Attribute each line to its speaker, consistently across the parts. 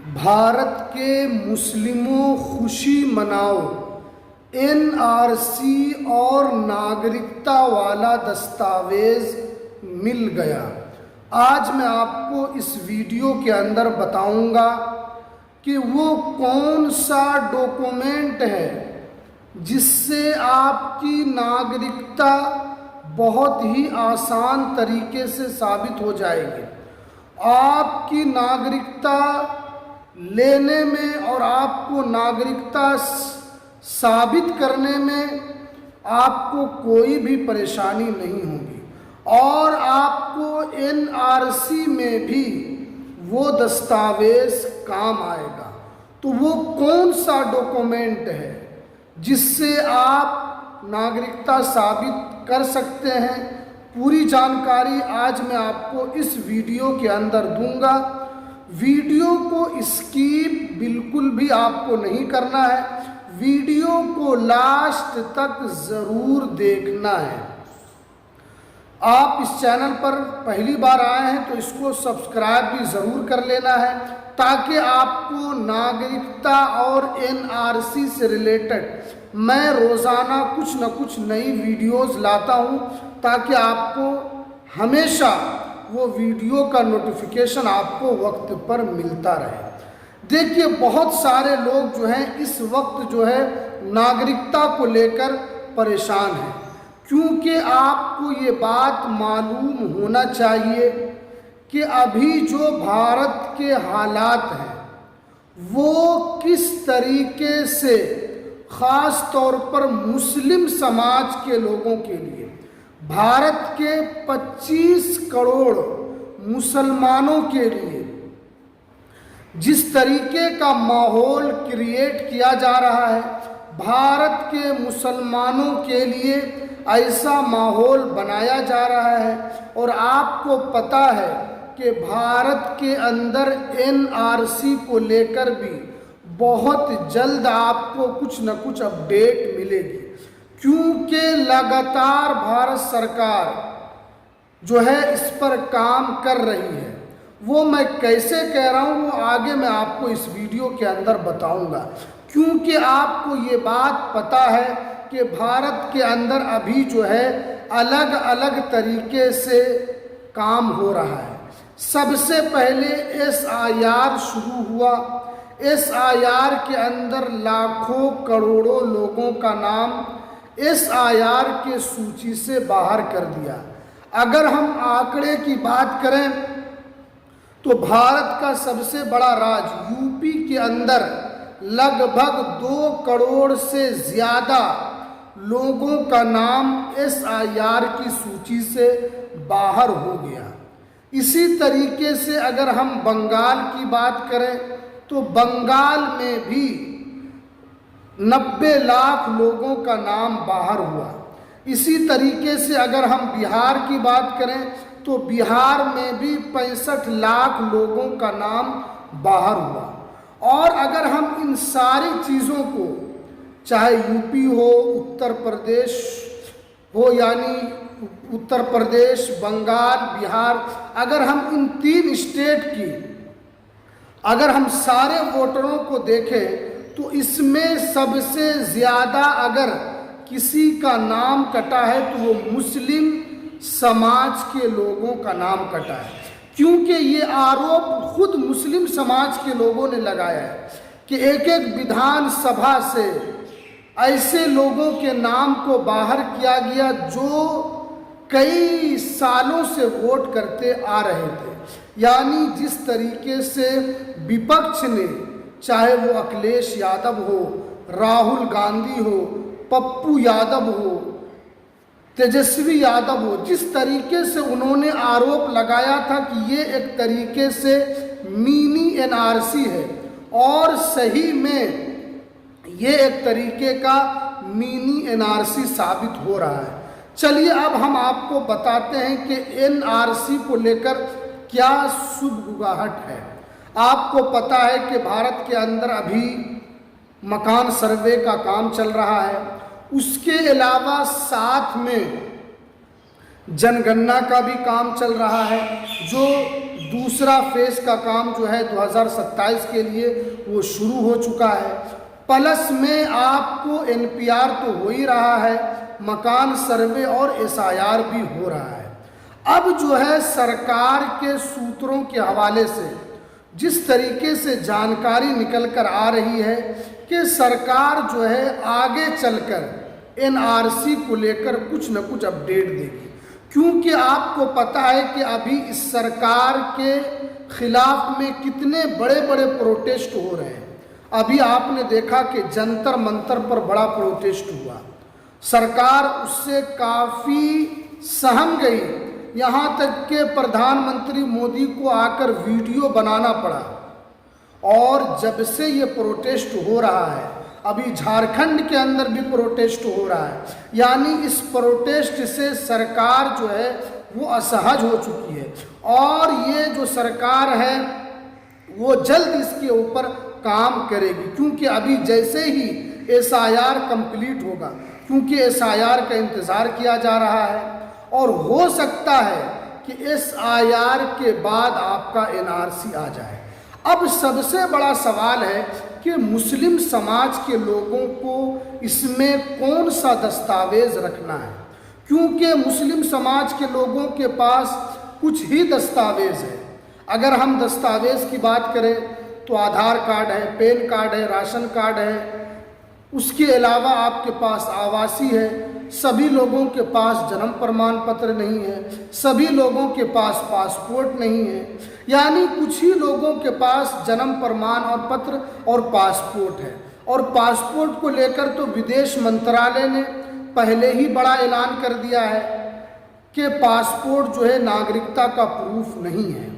Speaker 1: भारत के मुस्लिमों खुशी मनाओ, एनआरसी और नागरिकता वाला दस्तावेज मिल गया। आज मैं आपको इस वीडियो के अंदर बताऊंगा कि वो कौन सा डॉक्यूमेंट है जिससे आपकी नागरिकता बहुत ही आसान तरीके से साबित हो जाएगी। आपकी नागरिकता लेने में और आपको नागरिकता साबित करने में आपको कोई भी परेशानी नहीं होगी और आपको एनआरसी में भी वो दस्तावेज काम आएगा। तो वो कौन सा डॉक्यूमेंट है जिससे आप नागरिकता साबित कर सकते हैं, पूरी जानकारी आज मैं आपको इस वीडियो के अंदर दूंगा। वीडियो को स्किप बिल्कुल भी आपको नहीं करना है, वीडियो को लास्ट तक ज़रूर देखना है। आप इस चैनल पर पहली बार आए हैं तो इसको सब्सक्राइब भी ज़रूर कर लेना है ताकि आपको नागरिकता और एनआरसी से रिलेटेड मैं रोज़ाना कुछ न कुछ नई वीडियोस लाता हूं ताकि आपको हमेशा वो वीडियो का नोटिफिकेशन आपको वक्त पर मिलता रहे। देखिए, बहुत सारे लोग जो हैं इस वक्त जो है नागरिकता को लेकर परेशान हैं, क्योंकि आपको ये बात मालूम होना चाहिए कि अभी जो भारत के हालात हैं वो किस तरीके से ख़ास तौर पर मुस्लिम समाज के लोगों के लिए, भारत के 25 करोड़ मुसलमानों के लिए जिस तरीके का माहौल क्रिएट किया जा रहा है, भारत के मुसलमानों के लिए ऐसा माहौल बनाया जा रहा है। और आपको पता है कि भारत के अंदर एनआरसी को लेकर भी बहुत जल्द आपको कुछ न कुछ अपडेट मिलेगी, क्योंकि लगातार भारत सरकार जो है इस पर काम कर रही है। वो मैं कैसे कह रहा हूँ वो आगे मैं आपको इस वीडियो के अंदर बताऊंगा, क्योंकि आपको ये बात पता है कि भारत के अंदर अभी जो है अलग अलग तरीके से काम हो रहा है। सबसे पहले एसआईआर शुरू हुआ। एसआईआर के अंदर लाखों करोड़ों लोगों का नाम एसआईआर के सूची से बाहर कर दिया। अगर हम आंकड़े की बात करें तो भारत का सबसे बड़ा राज्य यूपी के अंदर लगभग 2 करोड़ से ज़्यादा लोगों का नाम एसआईआर की सूची से बाहर हो गया। इसी तरीके से अगर हम बंगाल की बात करें तो बंगाल में भी 90 लाख लोगों का नाम बाहर हुआ। इसी तरीके से अगर हम बिहार की बात करें तो बिहार में भी 65 लाख लोगों का नाम बाहर हुआ। और अगर हम इन सारी चीज़ों को, चाहे यूपी हो, उत्तर प्रदेश हो, यानी उत्तर प्रदेश, बंगाल, बिहार, अगर हम इन 3 स्टेट की अगर हम सारे वोटरों को देखें तो इसमें सबसे ज़्यादा अगर किसी का नाम कटा है तो वो मुस्लिम समाज के लोगों का नाम कटा है, क्योंकि ये आरोप खुद मुस्लिम समाज के लोगों ने लगाया है कि एक एक विधानसभा से ऐसे लोगों के नाम को बाहर किया गया जो कई सालों से वोट करते आ रहे थे। यानी जिस तरीके से विपक्ष ने, चाहे वो अखिलेश यादव हो, राहुल गांधी हो, पप्पू यादव हो, तेजस्वी यादव हो, जिस तरीके से उन्होंने आरोप लगाया था कि ये एक तरीके से मिनी एनआरसी है और सही में ये एक तरीके का मिनी एनआरसी साबित हो रहा है। चलिए अब हम आपको बताते हैं कि एनआरसी को लेकर क्या सुगबुगाहट है। आपको पता है कि भारत के अंदर अभी मकान सर्वे का काम चल रहा है, उसके अलावा साथ में जनगणना का भी काम चल रहा है, जो दूसरा फेज का काम जो है 2027 के लिए वो शुरू हो चुका है। प्लस में आपको एनपीआर तो हो ही रहा है, मकान सर्वे और एसआईआर भी हो रहा है। अब जो है सरकार के सूत्रों के हवाले से जिस तरीके से जानकारी निकल कर आ रही है कि सरकार जो है आगे चलकर एनआरसी को लेकर कुछ न कुछ अपडेट देगी, क्योंकि आपको पता है कि अभी इस सरकार के खिलाफ में कितने बड़े बड़े प्रोटेस्ट हो रहे हैं। अभी आपने देखा कि जंतर मंतर पर बड़ा प्रोटेस्ट हुआ, सरकार उससे काफ़ी सहम गई, यहाँ तक कि प्रधानमंत्री मोदी को आकर वीडियो बनाना पड़ा। और जब से ये प्रोटेस्ट हो रहा है, अभी झारखंड के अंदर भी प्रोटेस्ट हो रहा है, यानी इस प्रोटेस्ट से सरकार जो है वो असहज हो चुकी है। और ये जो सरकार है वो जल्द इसके ऊपर काम करेगी, क्योंकि अभी जैसे ही एसआईआर कंप्लीट होगा, क्योंकि एसआईआर का इंतज़ार किया जा रहा है और हो सकता है कि एसआईआर के बाद आपका एनआरसी आ जाए। अब सबसे बड़ा सवाल है कि मुस्लिम समाज के लोगों को इसमें कौन सा दस्तावेज रखना है, क्योंकि मुस्लिम समाज के लोगों के पास कुछ ही दस्तावेज है। अगर हम दस्तावेज की बात करें तो आधार कार्ड है, पैन कार्ड है, राशन कार्ड है, उसके अलावा आपके पास आवासी है। सभी लोगों के पास जन्म प्रमाण पत्र नहीं है, सभी लोगों के पास पासपोर्ट नहीं है, यानी कुछ ही लोगों के पास जन्म प्रमाण और पत्र और पासपोर्ट है। और पासपोर्ट को लेकर तो विदेश मंत्रालय ने पहले ही बड़ा ऐलान कर दिया है कि पासपोर्ट जो है नागरिकता का प्रूफ नहीं है।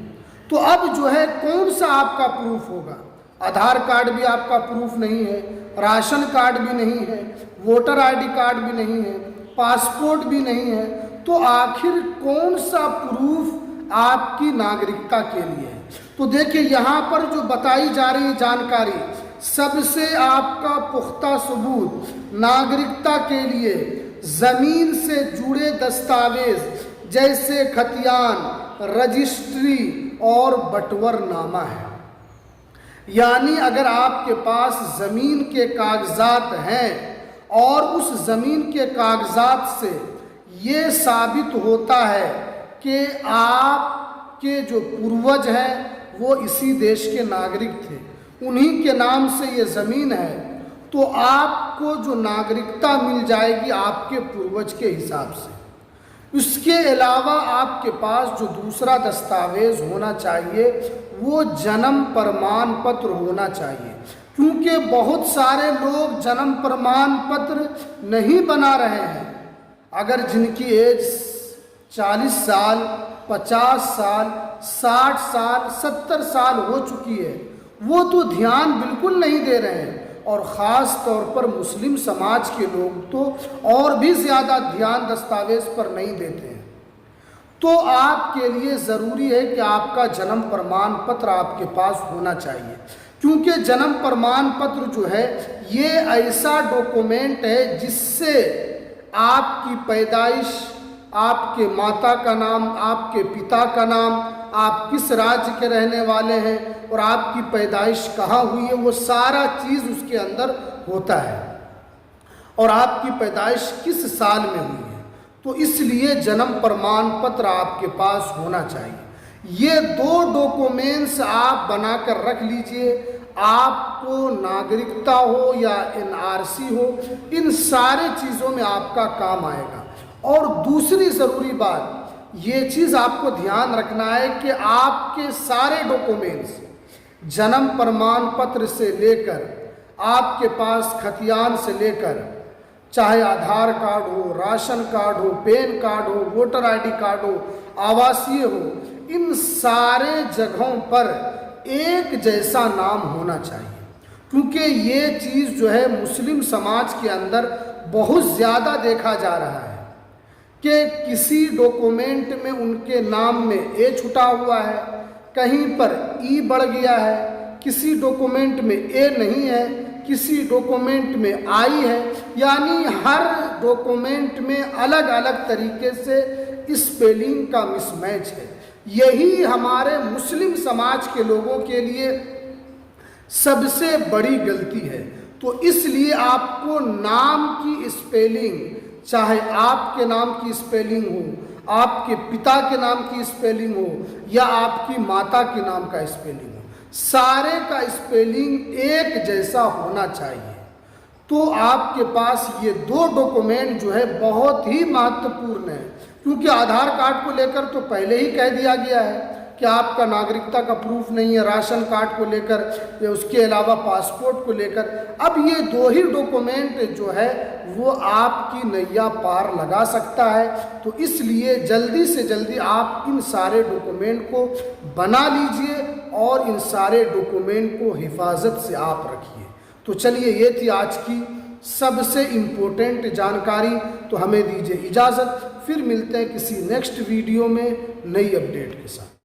Speaker 1: तो अब जो है कौन सा आपका प्रूफ होगा? आधार कार्ड भी आपका प्रूफ नहीं है, राशन कार्ड भी नहीं है, वोटर आईडी कार्ड भी नहीं है, पासपोर्ट भी नहीं है, तो आखिर कौन सा प्रूफ आपकी नागरिकता के लिए है? तो देखिए यहाँ पर जो बताई जा रही जानकारी, सबसे आपका पुख्ता सबूत नागरिकता के लिए ज़मीन से जुड़े दस्तावेज जैसे खतियान, रजिस्ट्री और बंटवारनामा है। यानी अगर आपके पास ज़मीन के कागजात हैं और उस ज़मीन के कागजात से ये साबित होता है कि आपके जो पूर्वज हैं वो इसी देश के नागरिक थे, उन्हीं के नाम से ये ज़मीन है, तो आपको जो नागरिकता मिल जाएगी आपके पूर्वज के हिसाब से। उसके अलावा आपके पास जो दूसरा दस्तावेज होना चाहिए वो जन्म प्रमाण पत्र होना चाहिए, क्योंकि बहुत सारे लोग जन्म प्रमाण पत्र नहीं बना रहे हैं। अगर जिनकी एज 40 साल, 50 साल, 60 साल, 70 साल हो चुकी है, वो तो ध्यान बिल्कुल नहीं दे रहे हैं। और ख़ास तौर पर मुस्लिम समाज के लोग तो और भी ज़्यादा ध्यान दस्तावेज पर नहीं देते हैं। तो आपके लिए ज़रूरी है कि आपका जन्म प्रमाण पत्र आपके पास होना चाहिए, क्योंकि जन्म प्रमाण पत्र जो है ये ऐसा डॉक्यूमेंट है जिससे आपकी पैदाइश, आपके माता का नाम, आपके पिता का नाम, आप किस राज्य के रहने वाले हैं और आपकी पैदाइश कहाँ हुई है, वो सारा चीज़ उसके अंदर होता है, और आपकी पैदाइश किस साल में हुई है। तो इसलिए जन्म प्रमाण पत्र आपके पास होना चाहिए। ये दो डॉक्यूमेंट्स आप बनाकर रख लीजिए, आपको नागरिकता हो या एनआरसी हो, इन सारे चीज़ों में आपका काम आएगा। और दूसरी ज़रूरी बात, ये चीज़ आपको ध्यान रखना है कि आपके सारे डॉक्यूमेंट्स, जन्म प्रमाण पत्र से लेकर आपके पास खतियान से लेकर, चाहे आधार कार्ड हो, राशन कार्ड हो, पैन कार्ड हो, वोटर आईडी कार्ड हो, आवासीय हो, इन सारे जगहों पर एक जैसा नाम होना चाहिए, क्योंकि ये चीज़ जो है मुस्लिम समाज के अंदर बहुत ज़्यादा देखा जा रहा है कि किसी डॉक्यूमेंट में उनके नाम में ए छुटा हुआ है, कहीं पर ई बढ़ गया है, किसी डॉक्यूमेंट में ए नहीं है, किसी डॉक्यूमेंट में आई है, यानी हर डॉक्यूमेंट में अलग अलग तरीके से स्पेलिंग का मिसमैच है। यही हमारे मुस्लिम समाज के लोगों के लिए सबसे बड़ी गलती है। तो इसलिए आपको नाम की स्पेलिंग, चाहे आपके नाम की स्पेलिंग हो, आपके पिता के नाम की स्पेलिंग हो या आपकी माता के नाम का स्पेलिंग हो, सारे का स्पेलिंग एक जैसा होना चाहिए। तो आपके पास ये दो डॉक्यूमेंट जो है बहुत ही महत्वपूर्ण है, क्योंकि आधार कार्ड को लेकर तो पहले ही कह दिया गया है कि आपका नागरिकता का प्रूफ नहीं है, राशन कार्ड को लेकर या उसके अलावा पासपोर्ट को लेकर। अब ये दो ही डॉक्यूमेंट जो है वो आपकी नैया पार लगा सकता है। तो इसलिए जल्दी से जल्दी आप इन सारे डॉक्यूमेंट को बना लीजिए और इन सारे डॉक्यूमेंट को हिफाजत से आप रखिए। तो चलिए, ये थी आज की सबसे इम्पोर्टेंट जानकारी। तो हमें दीजिए इजाज़त, फिर मिलते हैं किसी नेक्स्ट वीडियो में नई अपडेट के साथ।